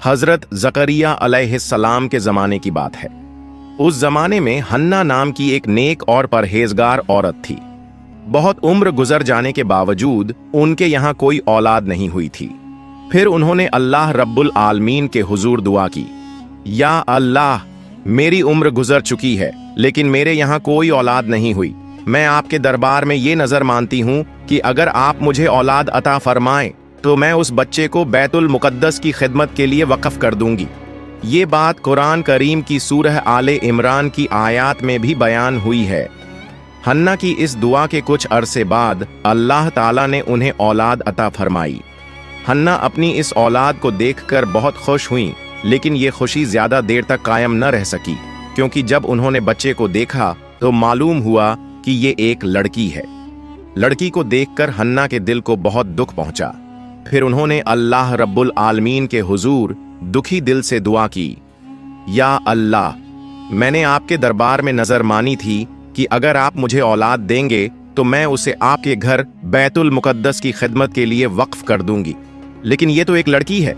हजरत ज़करिया अलैहिस्सलाम के ज़माने की बात है। उस ज़माने में हन्ना नाम की एक नेक और परहेजगार औरत थी। बहुत उम्र गुजर जाने के बावजूद उनके यहाँ कोई औलाद नहीं हुई थी। फिर उन्होंने अल्लाह रब्बुल आलमीन के हुजूर दुआ की, या अल्लाह, मेरी उम्र गुजर चुकी है लेकिन मेरे यहाँ कोई औलाद नहीं हुई। मैं आपके दरबार में ये नजर मानती हूँ कि अगर आप मुझे औलाद अता फरमाएं तो मैं उस बच्चे को बैतुल मुकद्दस की खिदमत के लिए वक्फ कर दूंगी। ये बात कुरान करीम की सूरह आले इमरान की आयत में भी बयान हुई है। हन्ना की इस दुआ के कुछ अरसे बाद अल्लाह ताला ने उन्हें औलाद अता फरमाई। हन्ना अपनी इस औलाद को देखकर बहुत खुश हुई, लेकिन ये खुशी ज्यादा देर तक कायम न रह सकी, क्योंकि जब उन्होंने बच्चे को देखा तो मालूम हुआ कि ये एक लड़की है। लड़की को देखकर हन्ना के दिल को बहुत दुख पहुंचा। फिर उन्होंने अल्लाह रब्बुल आलमीन के हुजूर दुखी दिल से दुआ की, या अल्लाह, मैंने आपके दरबार में नजर मानी थी कि अगर आप मुझे औलाद देंगे तो मैं उसे आपके घर बैतुल मुकद्दस की खिदमत के लिए वक्फ कर दूंगी। लेकिन ये तो एक लड़की है,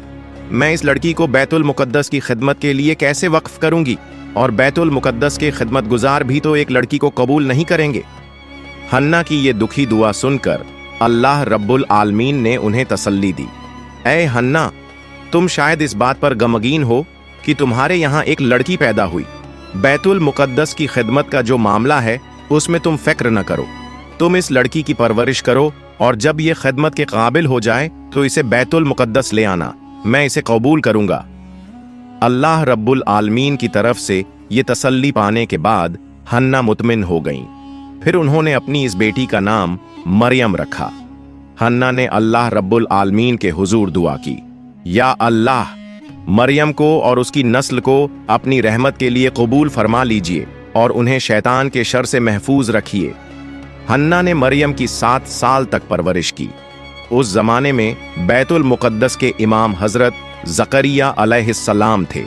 मैं इस लड़की को बैतुल मुकद्दस की खिदमत के लिए कैसे वक्फ करूंगी? और बैतुल मुकद्दस के खिदमत गुजार भी तो एक लड़की को कबूल नहीं करेंगे। हन्ना की ये दुखी दुआ सुनकर अल्लाह रब्बुल आलमीन ने उन्हें तसल्ली दी। ऐ हन्ना, तुम शायद इस बात पर गमगीन हो कि तुम्हारे यहाँ एक लड़की पैदा हुई। बैतुल मुकद्दस की खिदमत का जो मामला है उसमें तुम फिक्र न करो। तुम इस लड़की की परवरिश करो और जब ये खिदमत के काबिल हो जाए तो इसे बैतुल मुकद्दस ले आना, मैं इसे कबूल करूंगा। अल्लाह रब्बुल आलमीन की तरफ से ये तसल्ली पाने के बाद हन्ना मुतमिन हो गईं। फिर उन्होंने अपनी इस बेटी का नाम मरियम रखा। हन्ना ने अल्लाह रब्बुल आलमीन के हुजूर दुआ की, या अल्लाह, मरियम को और उसकी नस्ल को अपनी रहमत के लिए कबूल फरमा लीजिए और उन्हें शैतान के शर से महफूज रखिए। हन्ना ने मरियम की 7 साल तक परवरिश की। उस जमाने में बैतुल मुकद्दस के इमाम हजरत ज़करिया अलैहिस्सलाम थे।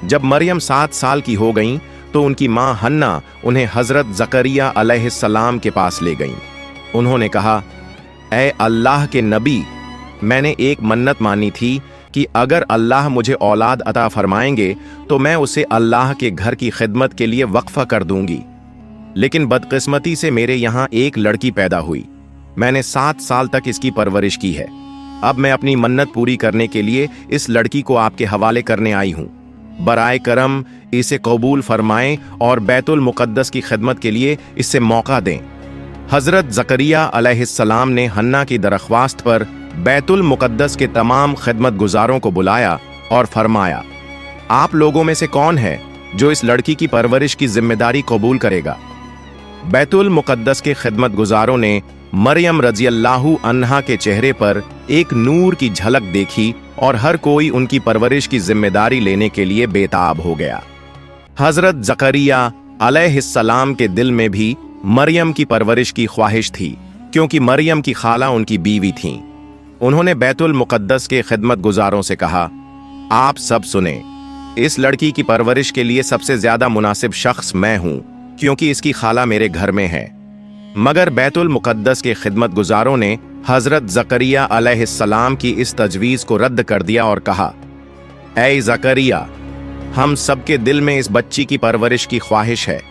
जब मरियम 7 साल की हो गईं तो उनकी मां हन्ना उन्हें हजरत ज़करिया अलैहिस्सलाम के पास ले गईं। उन्होंने कहा, ऐ अल्लाह के नबी, मैंने एक मन्नत मानी थी कि अगर अल्लाह मुझे औलाद अता फरमाएंगे तो मैं उसे अल्लाह के घर की खिदमत के लिए वक्फा कर दूंगी। लेकिन बदकिस्मती से मेरे यहाँ एक लड़की पैदा हुई। मैंने 7 साल तक इसकी परवरिश की है। अब मैं अपनी मन्नत पूरी करने के लिए इस लड़की को आपके हवाले करने आई हूँ। बराए करम इसे कबूल फरमाएं और बैतुल मुकद्दस की खिदमत के लिए इससे मौका दें। हजरत ज़करिया अलैहिस्सलाम ने हन्ना की दरख्वास्त पर बैतुल मुकद्दस के तमाम खिदमत गुजारों को बुलाया और फरमाया, आप लोगों में से कौन है जो इस लड़की की परवरिश की जिम्मेदारी कबूल करेगा? बैतुल मुकद्दस के खिदमत गुजारों ने मरियम रज़ियल्लाहु अन्हा के चेहरे पर एक नूर की झलक देखी और हर कोई उनकी परवरिश की जिम्मेदारी लेने के लिए बेताब हो गया। हजरत ज़करिया अलैहिस्सलाम के दिल में भी मरियम की परवरिश की ख्वाहिश थी, क्योंकि मरियम की खाला उनकी बीवी थीं। उन्होंने बैतुल मुकद्दस के खिदमत गुजारों से कहा, आप सब सुने, इस लड़की की परवरिश के लिए सबसे ज्यादा मुनासिब शख्स मैं हूं, क्योंकि इसकी खाला मेरे घर में है। मगर बैतुल मुकद्दस के खिदमत गुजारों ने हजरत ज़करिया अलैहिस्सलाम की इस तजवीज़ को रद्द कर दिया और कहा, ऐ ज़करिया, हम सबके दिल में इस बच्ची की परवरिश की ख्वाहिश है,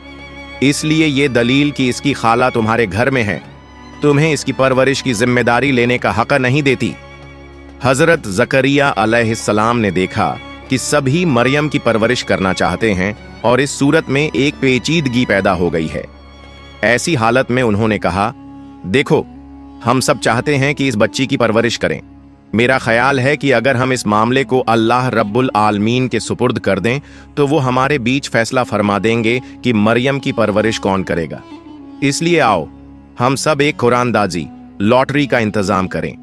इसलिए ये दलील कि इसकी खाला तुम्हारे घर में है तुम्हें इसकी परवरिश की जिम्मेदारी लेने का हक नहीं देती। हजरत ज़करिया अलैहिस्सलाम ने देखा कि सभी मरियम की परवरिश करना चाहते हैं और इस सूरत में एक पेचीदगी पैदा हो गई है। ऐसी हालत में उन्होंने कहा, देखो, हम सब चाहते हैं कि इस बच्ची की परवरिश करें। मेरा ख्याल है कि अगर हम इस मामले को अल्लाह रब्बुल आलमीन के सुपुर्द कर दें तो वो हमारे बीच फैसला फरमा देंगे कि मरियम की परवरिश कौन करेगा। इसलिए आओ, हम सब एक कुरानदाजी लॉटरी का इंतजाम करें।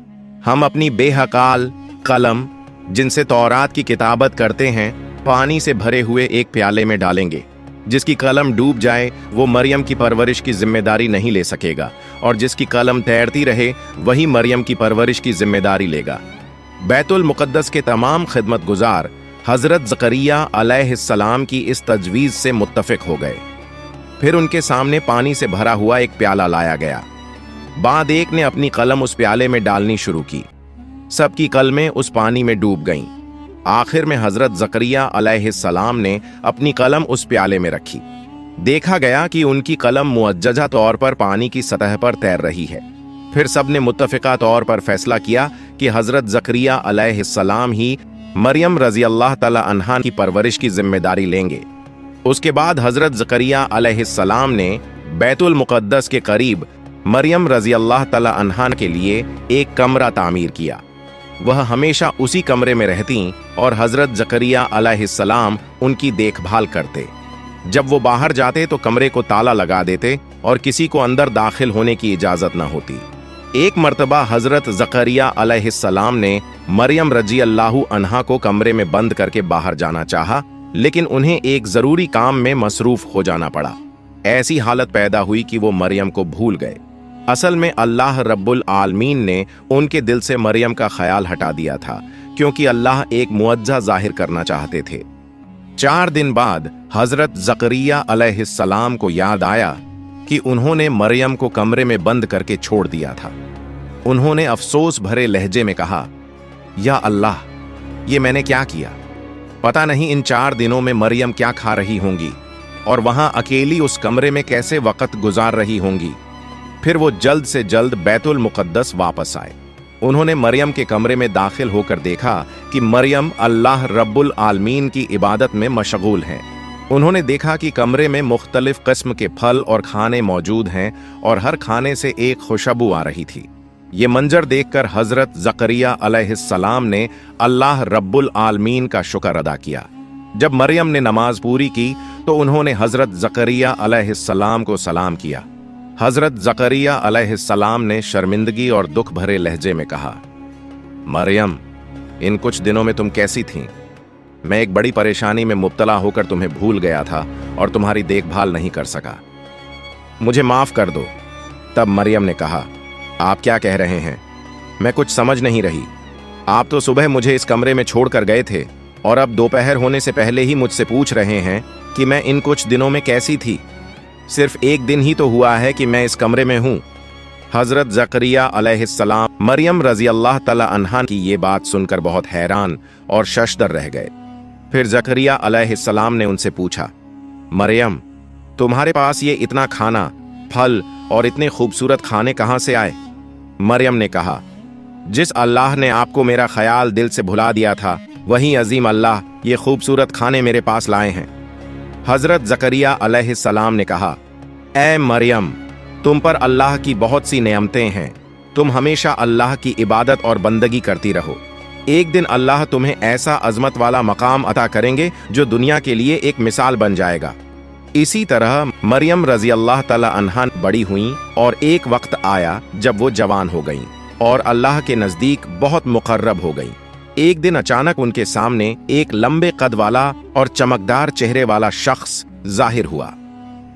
हम अपनी बेहकाल कलम, जिनसे तौरात की किताबत करते हैं, पानी से भरे हुए एक प्याले में डालेंगे। जिसकी कलम डूब जाए वो मरियम की परवरिश की जिम्मेदारी नहीं ले सकेगा, और जिसकी कलम तैरती रहे वही मरियम की परवरिश की जिम्मेदारी लेगा। बैतुल मुकद्दस के तमाम खिदमत गुजार हजरत ज़करिया अलैहिस्सलाम की इस तजवीज़ से मुत्तफिक हो गए। फिर उनके सामने पानी से भरा हुआ एक प्याला लाया गया। बाद एक ने अपनी कलम उस प्याले में डालनी शुरू की। सबकी कलमें उस पानी में डूब गईं। आखिर में हजरत जकरिया अलैहिस्सलाम ने अपनी कलम उस प्याले में रखी। देखा गया कि उनकी कलम मुअज्जजा तौर पर पानी की सतह पर तैर रही है। फिर सबने मुत्तफिका तौर पर फैसला किया कि हजरत जकरिया अलैहिस्सलाम ही मरियम रजी अल्लाह तआला अन्हा की परवरिश की जिम्मेदारी लेंगे। उसके बाद हजरत जकरिया अलैहिस्सलाम ने बैतुल मुक़द्दस के करीब मरियम रजी अल्लाह तआला अन्हा के लिए एक कमरा तामीर किया। वह हमेशा उसी कमरे में रहती और हजरत जकरिया अलैहिस्सलाम उनकी देखभाल करते। जब वो बाहर जाते तो कमरे को ताला लगा देते और किसी को अंदर दाखिल होने की इजाजत न होती। एक मर्तबा हजरत जकरिया अलैहिस्सलाम ने मरियम रजी अल्लाहु अन्हा को कमरे में बंद करके बाहर जाना चाहा, लेकिन उन्हें एक जरूरी काम में मसरूफ हो जाना पड़ा। ऐसी हालत पैदा हुई कि वो मरियम को भूल गए। असल में अल्लाह रब्बुल आलमीन ने उनके दिल से मरियम का ख्याल हटा दिया था, क्योंकि अल्लाह एक मुअज्जा जाहिर करना चाहते थे। 4 दिन बाद हजरत जकरिया अलैहिस्सलाम को याद आया कि उन्होंने मरियम को कमरे में बंद करके छोड़ दिया था। उन्होंने अफसोस भरे लहजे में कहा, या अल्लाह, ये मैंने क्या किया? पता नहीं इन 4 दिनों में मरियम क्या खा रही होंगी और वहां अकेली उस कमरे में कैसे वक्त गुजार रही होंगी। फिर वो जल्द से जल्द बैतुल मुक़द्दस वापस आए। उन्होंने मरियम के कमरे में दाखिल होकर देखा कि मरियम अल्लाह रब्बुल आलमीन की इबादत में मशगूल हैं। उन्होंने देखा कि कमरे में मुख्तलिफ किस्म के फल और खाने मौजूद हैं और हर खाने से एक खुशबू आ रही थी। ये मंजर देखकर हजरत जकरिया अलैहिस्सलाम ने अल्लाह रब्बुल आलमीन का शुक्र अदा किया। जब मरियम ने नमाज पूरी की तो उन्होंने हजरत जकरिया अलैहिस्सलाम को सलाम किया। हजरत जकरिया अलैहिस्सलाम ने शर्मिंदगी और दुख भरे लहजे में कहा, मरियम, इन कुछ दिनों में तुम कैसी थीं? मैं एक बड़ी परेशानी में मुब्तला होकर तुम्हें भूल गया था और तुम्हारी देखभाल नहीं कर सका। मुझे माफ कर दो। तब मरियम ने कहा, आप क्या कह रहे हैं? मैं कुछ समझ नहीं रही। आप तो सुबह मुझे इस कमरे में छोड़कर गए थे और अब दोपहर होने से पहले ही मुझसे पूछ रहे हैं कि मैं इन कुछ दिनों में कैसी थी। सिर्फ एक दिन ही तो हुआ है कि मैं इस कमरे में हूं। हजरत जकरिया अलैहिस्सलाम मरियम रजी अल्लाह तआला अन्हा की ये बात सुनकर बहुत हैरान और शशदर रह गए। फिर जकरिया अलैहिस्सलाम ने उनसे पूछा, मरियम, तुम्हारे पास ये इतना खाना, फल और इतने खूबसूरत खाने कहां से आए? मरियम ने कहा, जिस अल्लाह ने आपको मेरा ख्याल दिल से भुला दिया था, वही अजीम अल्लाह ये खूबसूरत खाने मेरे पास लाए हैं। हजरत जकरिया अलैहिस्सलाम ने कहा, ऐ मरियम, तुम पर अल्लाह की बहुत सी नेमतें हैं। तुम हमेशा अल्लाह की इबादत और बंदगी करती रहो। एक दिन अल्लाह तुम्हें ऐसा अजमत वाला मकाम अता करेंगे जो दुनिया के लिए एक मिसाल बन जाएगा। इसी तरह मरियम रजी अल्लाह तआला अन्हा बड़ी हुईं और एक वक्त आया जब वो जवान हो गईं और अल्लाह के नजदीक बहुत मुकर्रब हो गईं। एक दिन अचानक उनके सामने एक लंबे कद वाला और चमकदार चेहरे वाला शख्स जाहिर हुआ।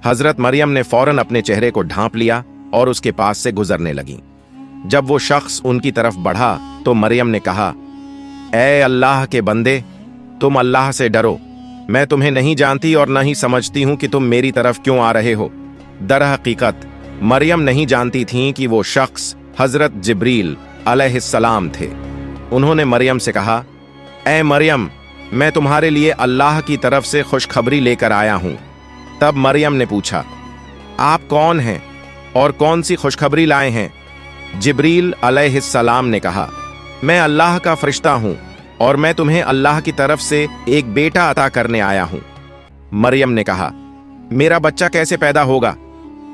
हजरत मरियम ने फौरन अपने चेहरे को ढांप लिया और उसके पास से गुजरने लगी। जब वो शख्स उनकी तरफ बढ़ा तो मरियम ने कहा, ऐ अल्लाह के बंदे, तुम अल्लाह से डरो। मैं तुम्हें नहीं जानती और न ही समझती हूं कि तुम मेरी तरफ क्यों आ रहे हो। दर हकीकत मरियम नहीं जानती थीं कि वो शख्स हजरत जिब्रील अलैहिस्सलाम थे। उन्होंने मरियम से कहा, ऐ मरियम, मैं तुम्हारे लिए अल्लाह की तरफ से खुशखबरी लेकर आया हूं। तब मरियम ने पूछा, आप कौन हैं और कौन सी खुशखबरी लाए हैं? जिब्रील अलैहिस्सलाम ने कहा, मैं अल्लाह का फरिश्ता हूं और मैं तुम्हें अल्लाह की तरफ से एक बेटा अता करने आया हूं। मरियम ने कहा, मेरा बच्चा कैसे पैदा होगा?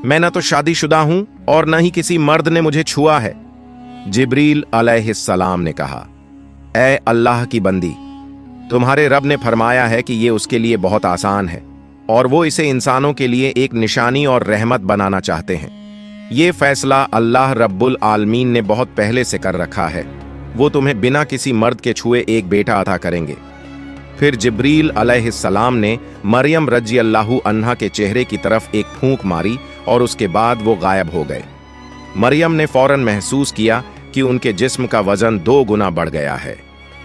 मैं न तो शादीशुदा हूं और न ही किसी मर्द ने मुझे छुआ है। जिब्रील अलैहिस्सलाम ने कहा, ऐ अल्लाह की बंदी, तुम्हारे रब ने फरमाया है कि ये उसके लिए बहुत आसान है और वो इसे इंसानों के लिए एक निशानी और रहमत बनाना चाहते हैं। ये फैसला अल्लाह रब्बुल आलमीन ने बहुत पहले से कर रखा है। वो तुम्हें बिना किसी मर्द के छुए एक बेटा अता करेंगे। फिर जिब्रील अलैहिस्सलाम ने मरियम रजी अल्लाहु अन्हा के चेहरे की तरफ एक फूंक मारी और उसके बाद वो गायब हो गए। मरियम ने फौरन महसूस किया कि उनके जिस्म का वजन 2 गुना बढ़ गया है।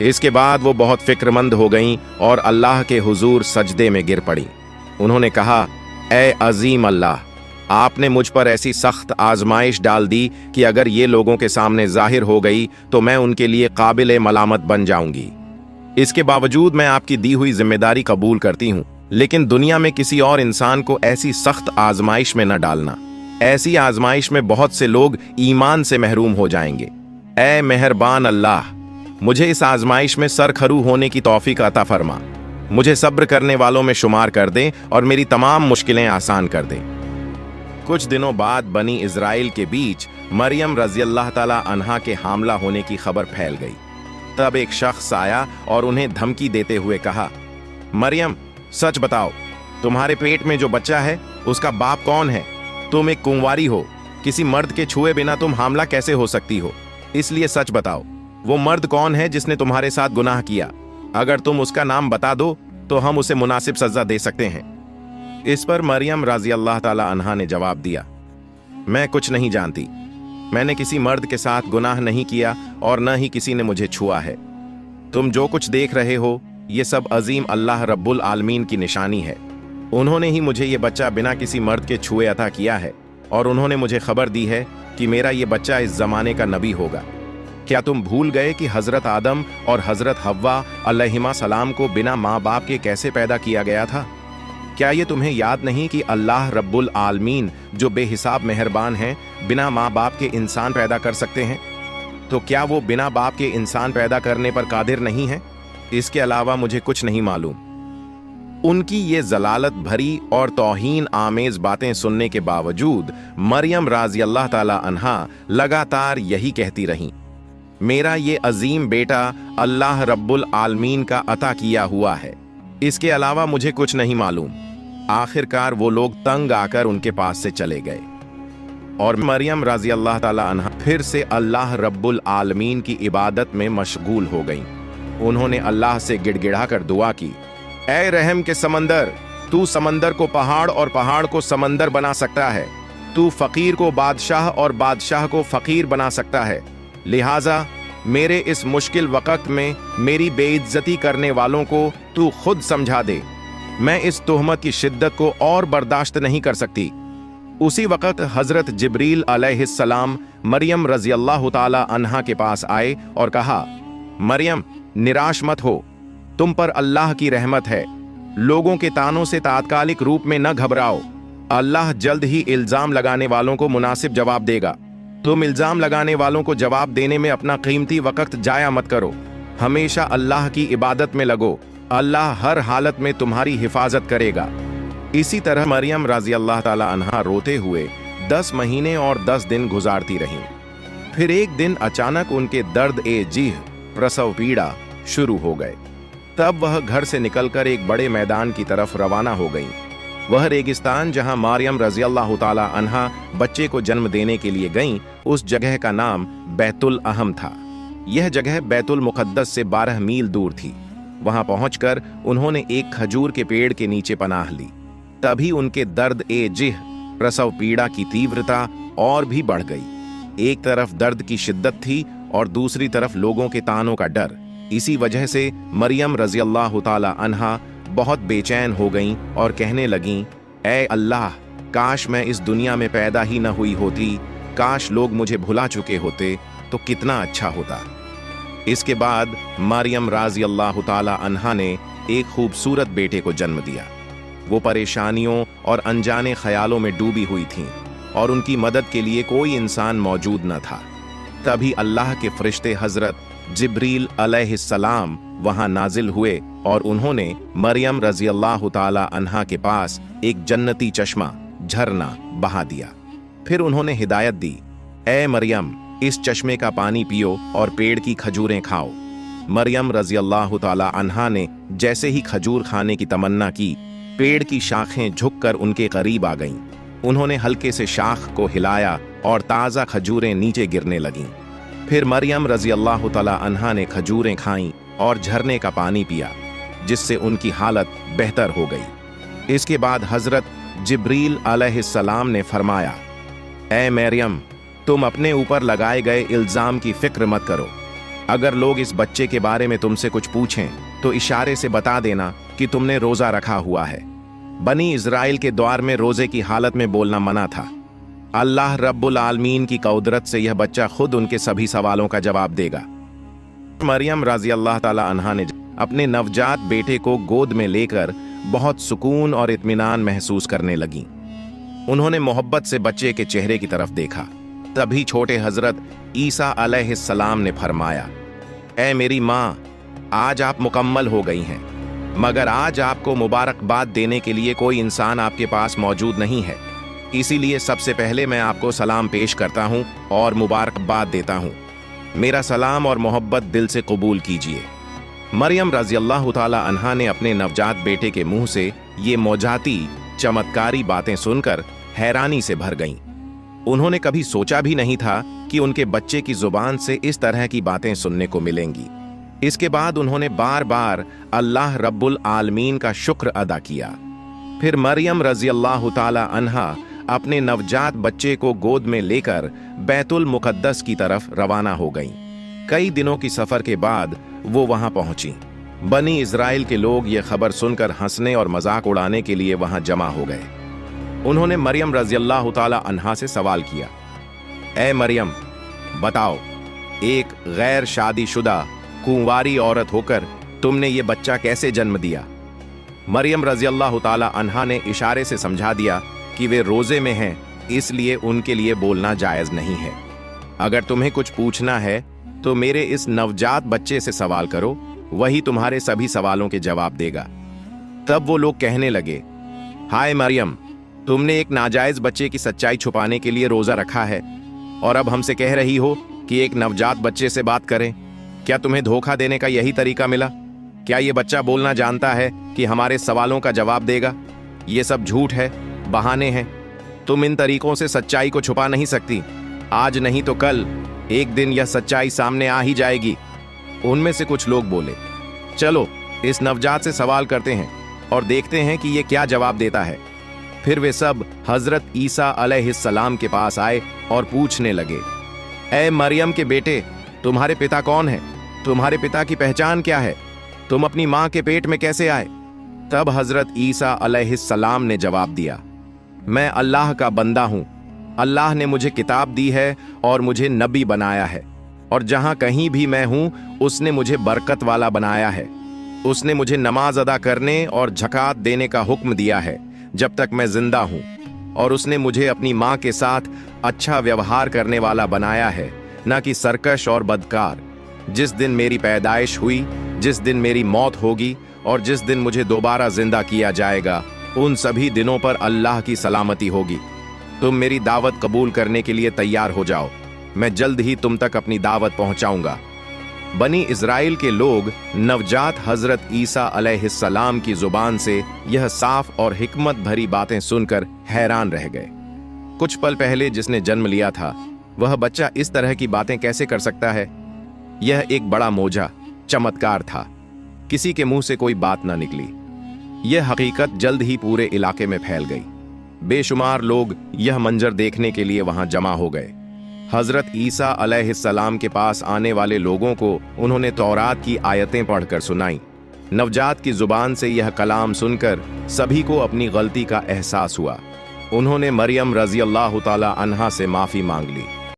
इसके बाद वो बहुत फिक्रमंद हो गईं और अल्लाह के हुजूर सजदे में गिर पड़ी। उन्होंने कहा, ऐ अजीम अल्लाह, आपने मुझ पर ऐसी सख्त आजमाइश डाल दी कि अगर ये लोगों के सामने जाहिर हो गई तो मैं उनके लिए काबिल मलामत बन जाऊंगी। इसके बावजूद मैं आपकी दी हुई जिम्मेदारी कबूल करती हूँ, लेकिन दुनिया में किसी और इंसान को ऐसी सख्त आजमाइश में न डालना। ऐसी आजमाइश में बहुत से लोग ईमान से महरूम हो जाएंगे। ऐ मेहरबान अल्लाह, मुझे इस आजमाइश में सरखरू होने की तौफीक अता फरमा। मुझे सब्र करने वालों में शुमार कर दें और मेरी तमाम मुश्किलें आसान कर दें। कुछ दिनों बाद बनी इजराइल के बीच मरियम रजी अल्लाह ताला अन्हा के हामला होने की खबर फैल गई। तब एक शख्स आया और उन्हें धमकी देते हुए कहा, मरियम, सच बताओ, तुम्हारे पेट में जो बच्चा है उसका बाप कौन है? तुम एक कुंवारी हो, किसी मर्द के छुए बिना तुम हामला कैसे हो सकती हो? इसलिए सच बताओ, वो मर्द कौन है जिसने तुम्हारे साथ गुनाह किया? अगर तुम उसका नाम बता दो तो हम उसे मुनासिब सजा दे सकते हैं। इस पर मरियम रजी अल्लाह ताला अन्हा ने जवाब दिया, मैं कुछ नहीं जानती। मैंने किसी मर्द के साथ गुनाह नहीं किया और न ही किसी ने मुझे छुआ है। तुम जो कुछ देख रहे हो ये सब अजीम अल्लाह रब्बुल आलमीन की निशानी है। उन्होंने ही मुझे ये बच्चा बिना किसी मर्द के छुए अता किया है और उन्होंने मुझे खबर दी है कि मेरा ये बच्चा इस जमाने का नबी होगा। क्या तुम भूल गए कि हजरत आदम और हजरत हव्वा अलैहिमा सलाम को बिना माँ बाप के कैसे पैदा किया गया था? क्या ये तुम्हें याद नहीं कि अल्लाह रब्बुल आलमीन जो बेहिसाब मेहरबान हैं, बिना माँ बाप के इंसान पैदा कर सकते हैं? तो क्या वो बिना बाप के इंसान पैदा करने पर कादिर नहीं है? इसके अलावा मुझे कुछ नहीं मालूम। उनकी ये जलालत भरी और तौहीन आमेज बातें सुनने के बावजूद मरियम राजी अल्लाह ताला अन्हा लगातार यही कहती रहीं, मेरा ये अजीम बेटा अल्लाह रब्बुल आलमीन का अता किया हुआ है, इसके अलावा मुझे कुछ नहीं मालूम। आखिरकार वो लोग तंग आकर उनके पास से चले गए और मरियम रजी अल्लाह ताला अन्हा फिर से अल्लाह रब्बुल आलमीन की इबादत में मशगूल हो गईं। उन्होंने अल्लाह से गिड़गिड़ाकर दुआ की, ऐ रहम के समंदर, तू समंदर को पहाड़ और पहाड़ को समंदर बना सकता है। तू फकीर को बादशाह और बादशाह को फकीर बना सकता है। लिहाजा मेरे इस मुश्किल वक्त में मेरी बेइज्जती करने वालों को तू खुद समझा दे। मैं इस तोहमत की शिद्दत को और बर्दाश्त नहीं कर सकती। उसी वक्त हजरत जिब्रील अलैहिस्सलाम मरियम रजी अल्लाह ताला अन्हा के पास आए और कहा, मरियम, निराश मत हो, तुम पर अल्लाह की रहमत है। लोगों के तानों से तात्कालिक रूप में न घबराओ। अल्लाह जल्द ही इल्जाम लगाने वालों को मुनासिब जवाब देगा। तुम इल्जाम लगाने वालों को जवाब देने में अपना कीमती वक्त जाया मत करो। हमेशा अल्लाह की इबादत में लगो। अल्लाह हर हालत में तुम्हारी हिफाजत करेगा। इसी तरह मरियम रजी अल्लाह ताला अन्हा रोते हुए 10 महीने और 10 दिन गुजारती रहीं। फिर एक दिन अचानक उनके दर्द ए जीह, प्रसव पीड़ा शुरू हो गए। तब वह घर से निकलकर एक बड़े मैदान की तरफ रवाना हो गईं। वह रेगिस्तान जहां मरियम रजी अल्लाह ताला अन्हा बच्चे को जन्म देने के लिए गईं, उस जगह का नाम बैतुल अहम था। यह जगह बैतुल मुकद्दस से 12 मील दूर थी। वहां पहुंचकर उन्होंने एक खजूर के पेड़ के नीचे पनाह ली। तभी उनके दर्द ए जिह, प्रसव पीड़ा की तीव्रता और भी बढ़ गई। एक तरफ दर्द की शिद्दत थी और दूसरी तरफ लोगों के तानों का डर। इसी वजह से मरियम रजी अल्लाह ताला अन्हा बहुत बेचैन हो गईं और कहने लगीं, ऐ अल्लाह, काश मैं इस दुनिया में पैदा ही न हुई होती। काश लोग मुझे भुला चुके होते तो कितना अच्छा होता। इसके बाद मरियम रजी अल्लाह ताला अन्हा ने एक खूबसूरत बेटे को जन्म दिया। वो परेशानियों और अनजाने ख्यालों में डूबी हुई थीं और उनकी मदद के लिए कोई इंसान मौजूद न था। तभी अल्लाह के फरिश्ते हजरत जिब्रील अलैहिस्सलाम वहां नाजिल हुए और उन्होंने मरियम रजी अल्लाह ताला अन्हा के पास एक जन्नती चश्मा, झरना बहा दिया। फिर उन्होंने हिदायत दी, ऐ मरियम, इस चश्मे का पानी पियो और पेड़ की खजूरें खाओ। मरियम रजी अल्लाह ताला अन्हा ने जैसे ही खजूर खाने की तमन्ना की, पेड़ की शाखें झुककर उनके करीब आ गईं। उन्होंने हल्के से शाख को हिलाया और ताज़ा खजूरें नीचे गिरने लगीं। फिर मरियम रजी अल्लाह ताला अन्हा ने खजूरें खाईं और झरने का पानी पिया, जिससे उनकी हालत बेहतर हो गई। इसके बाद हजरत जिब्रील अलैहिस्सलाम ने फरमाया, ऐ मरियम, तुम अपने ऊपर लगाए गए इल्जाम की फिक्र मत करो। अगर लोग इस बच्चे के बारे में तुमसे कुछ पूछें तो इशारे से बता देना कि तुमने रोजा रखा हुआ है। बनी इजराइल के द्वार में रोजे की हालत में बोलना मना था। अल्लाह रब्बुल आलमीन की कुदरत से यह बच्चा खुद उनके सभी सवालों का जवाब देगा। मरियम रजी अल्लाह ताला अन्हा ने अपने नवजात बेटे को गोद में लेकर बहुत सुकून और इत्मीनान महसूस करने लगीं। उन्होंने मोहब्बत से बच्चे के चेहरे की तरफ देखा। तभी छोटे हजरत ईसा अलैहिस्सलाम ने फरमाया, ऐ मेरी माँ, आज आप मुकम्मल हो गई हैं, मगर आज आपको मुबारकबाद देने के लिए कोई इंसान आपके पास मौजूद नहीं है। इसीलिए सबसे पहले मैं आपको सलाम पेश करता हूँ और मुबारकबाद देता हूँ। मेरा सलाम और मोहब्बत दिल से कबूल कीजिए। मरियम रज़ियल्लाहु ताला अन्हा ने अपने नवजात बेटे के मुंह से ये मौजाती चमत्कारी बातें सुनकर हैरानी से भर गईं। उन्होंने कभी सोचा भी नहीं था कि उनके बच्चे की जुबान से इस तरह की बातें सुनने को मिलेंगी। इसके बाद उन्होंने बार बार अल्लाह रब्बुल आलमीन का शुक्र अदा किया। फिर मरियम रज़ियल्लाहु ताला अन्हा अपने नवजात बच्चे को गोद में लेकर बैतुल मुक़द्दस की तरफ रवाना हो गईं। कई दिनों की सफर के बाद वो वहां पहुंची। बनी इज़राइल के लोग ये खबर सुनकर हंसने और मजाक उड़ाने के लिए वहां जमा हो गए। उन्होंने मरियम रज़ियल्लाहु ताला अन्हा से सवाल किया, ऐ मरियम, बताओ, एक गैर शादीशुदा कुंवारी औरत होकर तुमने ये बच्चा कैसे जन्म दिया? मरियम रज़ियल्लाहु ताला अन्हा ने इशारे से समझा दिया कि वे रोजे में हैं, इसलिए उनके लिए बोलना जायज नहीं है। अगर तुम्हें कुछ पूछना है तो मेरे इस नवजात बच्चे से सवाल करो, वही तुम्हारे सभी सवालों के जवाब देगा। तब वो लोग कहने लगे, हाय मरियम, तुमने एक नाजायज बच्चे की सच्चाई छुपाने के लिए रोजा रखा है और अब हमसे कह रही हो कि एक नवजात बच्चे से बात करें। क्या तुम्हें धोखा देने का यही तरीका मिला? क्या ये बच्चा बोलना जानता है कि हमारे सवालों का जवाब देगा? ये सब झूठ है, बहाने हैं। तुम इन तरीकों से सच्चाई को छुपा नहीं सकती। आज नहीं तो कल एक दिन यह सच्चाई सामने आ ही जाएगी। उनमें से कुछ लोग बोले, चलो इस नवजात से सवाल करते हैं और देखते हैं कि ये क्या जवाब देता है। फिर वे सब हजरत ईसा अलैहिस्सलाम के पास आए और पूछने लगे, ऐ मरियम के बेटे, तुम्हारे पिता कौन है? तुम्हारे पिता की पहचान क्या है? तुम अपनी माँ के पेट में कैसे आए? तब हजरत ईसा अलैहिस्सलाम ने जवाब दिया, मैं अल्लाह का बंदा हूँ। अल्लाह ने मुझे किताब दी है और मुझे नबी बनाया है, और जहाँ कहीं भी मैं हूँ उसने मुझे बरकत वाला बनाया है। उसने मुझे नमाज अदा करने और ज़कात देने का हुक्म दिया है जब तक मैं जिंदा हूँ, और उसने मुझे अपनी माँ के साथ अच्छा व्यवहार करने वाला बनाया है, न कि सरकश और बदकार। जिस दिन मेरी पैदाइश हुई, जिस दिन मेरी मौत होगी और जिस दिन मुझे दोबारा जिंदा किया जाएगा, उन सभी दिनों पर अल्लाह की सलामती होगी। तुम मेरी दावत कबूल करने के लिए तैयार हो जाओ, मैं जल्द ही तुम तक अपनी दावत पहुंचाऊंगा। बनी इज़राइल के लोग नवजात हजरत ईसा अलैहिस्सलाम की जुबान से यह साफ और हिकमत भरी बातें सुनकर हैरान रह गए। कुछ पल पहले जिसने जन्म लिया था, वह बच्चा इस तरह की बातें कैसे कर सकता है? यह एक बड़ा मोजा चमत्कार था। किसी के मुंह से कोई बात ना निकली। यह हकीकत जल्द ही पूरे इलाके में फैल गई। बेशुमार लोग यह मंजर देखने के लिए वहां जमा हो गए। हजरत ईसा अलैहिस्सलाम के पास आने वाले लोगों को उन्होंने तौरात की आयतें पढ़कर सुनाई। नवजात की जुबान से यह कलाम सुनकर सभी को अपनी गलती का एहसास हुआ। उन्होंने मरियम रज़ियल्लाहु ताला अन्हा से माफी मांग ली।